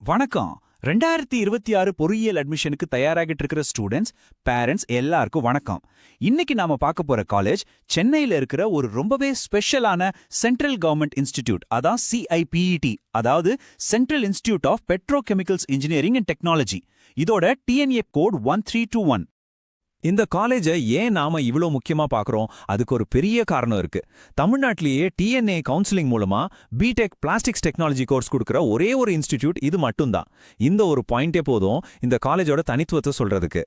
வணக்கம். 2026 பொறியியல் அட்மிஷனுக்கு தயாராகிட்டு இருக்கிற ஸ்டூடெண்ட்ஸ், பேரண்ட்ஸ் எல்லாருக்கும் வணக்கம். இன்னைக்கு நாம பார்க்க போற காலேஜ் சென்னையில இருக்கிற ஒரு ரொம்பவே ஸ்பெஷலான சென்ட்ரல் கவர்மெண்ட் இன்ஸ்டிடியூட், அதான் CIPET, அதாவது central institute of petrochemicals engineering and technology. இதோட TNA கோட் 1321. இந்த காலேஜை ஏன் நாம இவ்ளோ முக்கியமா பார்க்கறோம்? அதுக்கு ஒரு பெரிய காரணம் இருக்கு. தமிழ்நாட்டிலேயே TNA கவுன்சிலிங் மூலமா பிடெக் பிளாஸ்டிக்ஸ் டெக்னாலஜி கோர்ஸ் கொடுக்கற ஒரே ஒரு இன்ஸ்டிடியூட் இது மட்டும்தான். இந்த ஒரு பாயிண்டே போதும் இந்த காலேஜோட தனித்துவத்தை சொல்றதுக்கு.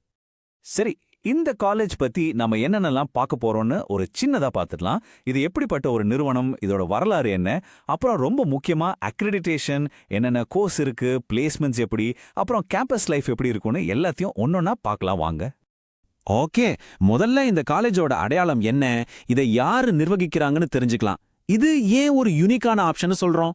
சரி, இந்த காலேஜ் பத்தி நாம என்னென்னலாம் பார்க்க போறோம்னு ஒரு சின்னதா பார்த்துடலாம். இது எப்படிப்பட்ட ஒரு நிறுவனம், இதோட வரலாறு என்ன, அப்புறம் ரொம்ப முக்கியமா அக்ரெடிடேஷன், என்னென்ன கோர்ஸ் இருக்கு, பிளேஸ்மெண்ட்ஸ் எப்படி, அப்புறம் கேம்பஸ் லைஃப் எப்படி இருக்கும்னு எல்லாத்தையும் ஒன்னொன்னா பார்க்கலாம் வாங்க. ஓகே, முதல்ல இந்த காலேஜோட அடையாளம் என்ன, இதை யாரு நிர்வகிக்கிறாங்கன்னு தெரிஞ்சுக்கலாம். இது ஏன் ஒரு யூனிக்கான ஆப்ஷன் சொல்றோம்?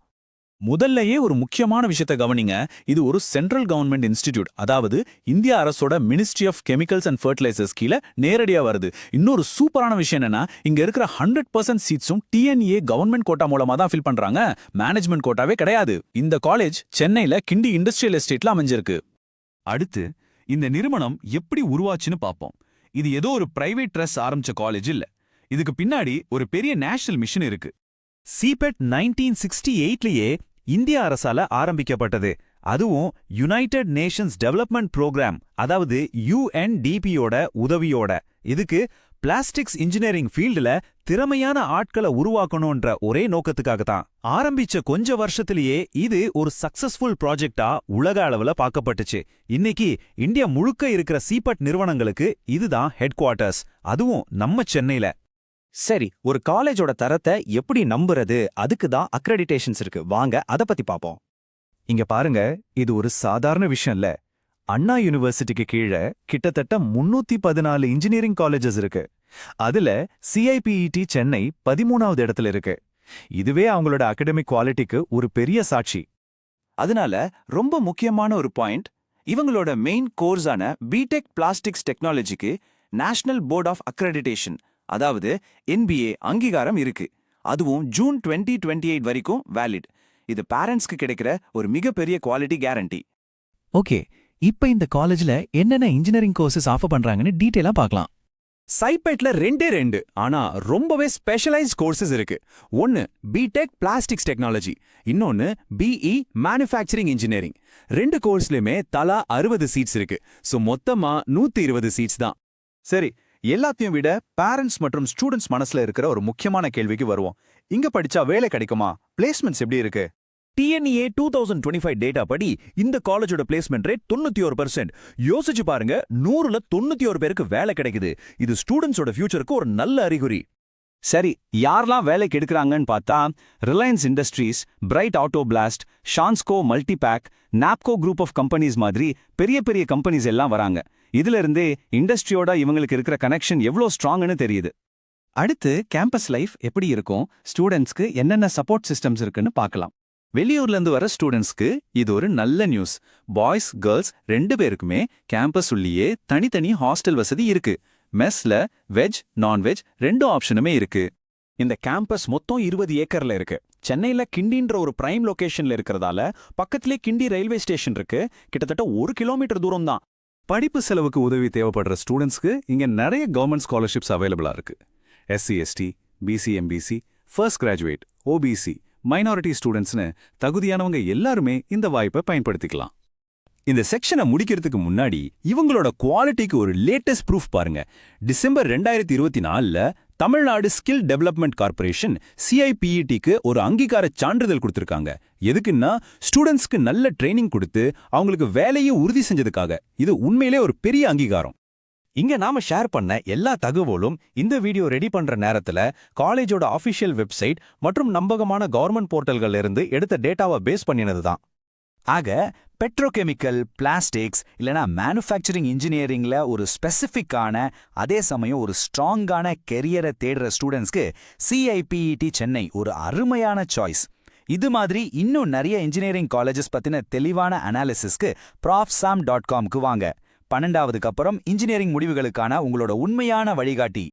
முதல்லயே ஒரு முக்கியமான விஷயத்தை கவனிங்க. இது ஒரு சென்ட்ரல் கவர்மெண்ட் இன்ஸ்டிடியூட், அதாவது இந்திய அரசோட ministry of chemicals and fertilisers கீழே நேரடியா வருது. இன்னொரு சூப்பரான விஷயம் என்னன்னா, இங்க இருக்கிற 100% சீட்ஸும் TNA கவர்மெண்ட் கோட்டா மூலமா தான் ஃபில் பண்றாங்க. மேனேஜ்மெண்ட் கோட்டாவே கிடையாது. இந்த காலேஜ் சென்னையில கிண்டி இண்டஸ்ட்ரியல் எஸ்டேட்ல அமைஞ்சிருக்கு. அடுத்து இந்த நிறுவனம் எப்படி உருவாச்சுன்னு பார்ப்போம். இது ஏதோ ஒரு பிரைவேட் ட்ரஸ்ட் ஆரம்பிச்ச காலேஜ் இல்ல. இதுக்கு பின்னாடி ஒரு பெரிய நேஷனல் மிஷன் இருக்கு. CPET 1968லயே இந்திய அரசால ஆரம்பிக்கப்பட்டது. அதுவும் யுனைடெட் நேஷன்ஸ் டெவலப்மெண்ட் புரோகிராம், அதாவது UNDPயோட உதவியோட. இதுக்கு பிளாஸ்டிக்ஸ் இன்ஜினியரிங் ஃபீல்டுல திறமையான ஆட்களை உருவாக்கணும்ன்ற ஒரே நோக்கத்துக்காகத்தான் ஆரம்பிச்ச கொஞ்ச வருஷத்திலேயே இது ஒரு சக்சஸ்ஃபுல் ப்ராஜெக்டா உலக அளவுல பார்க்கப்பட்டுச்சு. இன்னைக்கு இந்தியா முழுக்க இருக்கிற CPET நிறுவனங்களுக்கு இதுதான் ஹெட் குவார்ட்டர்ஸ், அதுவும் நம்ம சென்னையில. சரி, ஒரு காலேஜோட தரத்தை எப்படி நம்புறது? அதுக்கு தான் அக்ரெடிடேஷன்ஸ் இருக்கு. வாங்க அத பத்தி பாப்போம். இங்க பாருங்க, இது ஒரு சாதாரண விஷயம் இல்ல. அண்ணா யூனிவர்சிட்டிக்கு கீழே கிட்டத்தட்ட 314 இன்ஜினியரிங் காலேஜஸ் இருக்கு. அதுல CIPET சென்னை 13வது இடத்துல இருக்கு. இதுவே அவங்களோட அகடமிக் குவாலிட்டிக்கு ஒரு பெரிய சாட்சி. அதனால ரொம்ப முக்கியமான ஒரு பாயிண்ட், இவங்களோட மெயின் கோர்ஸான பிடெக் பிளாஸ்டிக்ஸ் டெக்னாலஜிக்கு நேஷனல் போர்ட் ஆஃப் அக்ரெடிடேஷன், அதாவது NBA அங்கீகாரம் இருக்கு. அதுவும் ஜூன் 2028 வரைக்கும் வேலிட். இது பேரண்ட்ஸ்க்கு கிடைக்கிற ஒரு மிகப்பெரிய குவாலிட்டி கேரண்டி. ஓகே, இப்ப இந்த காலேஜ்ல என்னென்ன இன்ஜினியரிங் கோர்சஸ் ஆஃபர் பண்றாங்கன்னு டீடைலா பார்க்கலாம். சைபெட்ல ரெண்டே, ஆனா ரொம்பவே ஸ்பெஷலைஸ்ட் கோர்சஸ் இருக்கு. ஒன்னு பிடெக் பிளாஸ்டிக்ஸ் டெக்னாலஜி, இன்னொன்னு BE மேனுஃபேக்சரிங் இன்ஜினியரிங். ரெண்டு கோர்ஸ்லயுமே தலா 60 சீட்ஸ் இருக்கு. சோ மொத்தமா 120 சீட்ஸ் தான். சரி, எல்லாத்தையும் விட பேரண்ட்ஸ் மற்றும் ஸ்டூடெண்ட்ஸ் மனசுல இருக்கிற ஒரு முக்கியமான கேள்விக்கு வருவோம். இங்க படிச்சா வேலை கிடைக்குமா? பிளேஸ்மெண்ட்ஸ் எப்படி இருக்கு? TNA 2025 டேட்டா படி இந்த காலேஜோட பிளேஸ்மெண்ட் ரேட் 91%. யோசிச்சு பாருங்க, 100ல 91 பேருக்கு வேலை கிடைக்குது. இது ஸ்டூடெண்ட்ஸோட ஃபியூச்சருக்கு ஒரு நல்ல அறிகுறி. சரி, யாரெல்லாம் வேலைக்கு எடுக்கிறாங்கன்னு பார்த்தா, Reliance industries, bright auto plast, ஷான்ஸ்கோ multipack, Napco group of companies மாதிரி பெரிய பெரிய கம்பெனிஸ் எல்லாம் வராங்க. இதுல இருந்தே இண்டஸ்ட்ரியோட இவங்களுக்கு இருக்கிற கனெக்ஷன் எவ்வளோ ஸ்ட்ராங்னு தெரியுது. அடுத்து கேம்பஸ் லைஃப் எப்படி இருக்கும், ஸ்டூடெண்ட்ஸ்க்கு என்னென்ன சப்போர்ட் சிஸ்டம்ஸ் இருக்குன்னு பார்க்கலாம். வெளியூர்ல இருந்து வர ஸ்டூடெண்ட்ஸ்க்கு இது ஒரு நல்ல நியூஸ். பாய்ஸ் கேர்ள்ஸ் 2 பேருக்குமே கேம்பஸ் உள்ளேயே தனித்தனி ஹாஸ்டல் வசதி இருக்கு. மெஸ்ல வெஜ் நான்வெஜ் 2 ஆப்ஷனுமே இருக்கு. இந்த கேம்பஸ் மொத்தம் 20 ஏக்கர்ல இருக்கு. சென்னையில கிண்டின்ற ஒரு பிரைம் லொகேஷன்ல இருக்கிறதால பக்கத்திலே கிண்டி ரயில்வே ஸ்டேஷன் இருக்கு. கிட்டத்தட்ட 1 கிலோமீட்டர் தூரம் தான். படிப்பு செலவுக்கு உதவி தேவைப்படுற ஸ்டூடெண்ட்ஸ்க்கு இங்க நிறைய கவர்மெண்ட் ஸ்காலர்ஷிப்ஸ் அவைலபிளா இருக்கு. SC ST BC MBC first graduate OBC minority ஸ்டூடெண்ட்ஸ்னு தகுதியானவங்க எல்லாருமே இந்த வாய்ப்பை பயன்படுத்திக்கலாம். இந்த செக்ஷனை முடிக்கிறதுக்கு முன்னாடி இவங்களோட குவாலிட்டிக்கு ஒரு லேட்டஸ்ட் ப்ரூஃப் பாருங்க. டிசம்பர் 2024ல தமிழ்நாடு ஸ்கில் டெவலப்மெண்ட் கார்ப்பரேஷன் CIPETக்கு ஒரு அங்கீகார சான்றிதழ் கொடுத்திருக்காங்க. எதுக்குன்னா, ஸ்டூடெண்ட்ஸ்க்கு நல்ல ட்ரைனிங் கொடுத்து அவங்களுக்கு வேலையை உறுதி செஞ்சதுக்காக. இது உண்மையிலே ஒரு பெரிய அங்கீகாரம். இங்க நாம ஷேர் பண்ண எல்லா தகவலும் இந்த வீடியோ ரெடி பண்ற நேரத்துல காலேஜோட ஆஃபிஷியல் வெப்சைட் மற்றும் நம்பகமான கவர்மெண்ட் போர்ட்டல்கள்ல இருந்து எடுத்த டேட்டாவை பேஸ் பண்ணினது தான். ஆக பெட்ரோகெமிக்கல், பிளாஸ்டிக்ஸ் இல்லனா மேனுஃபேக்சரிங் இன்ஜினியரிங்ல ஒரு ஸ்பெசிஃபிக்கான, அதே சமயம் ஒரு ஸ்ட்ராங்கான கெரியரை தேடுற ஸ்டூடெண்ட்ஸ்க்கு CIPET சென்னை ஒரு அருமையான சாய்ஸ். இது மாதிரி இன்னும் நிறைய இன்ஜினியரிங் காலேஜஸ் பத்தின தெளிவான அனாலிசிஸ்க்கு profsam.comக்கு வாங்க. 12வதுக்கு அப்புறம் இன்ஜினியரிங் முடிவுகளுக்கான உங்களோட உண்மையான வழிகாட்டி.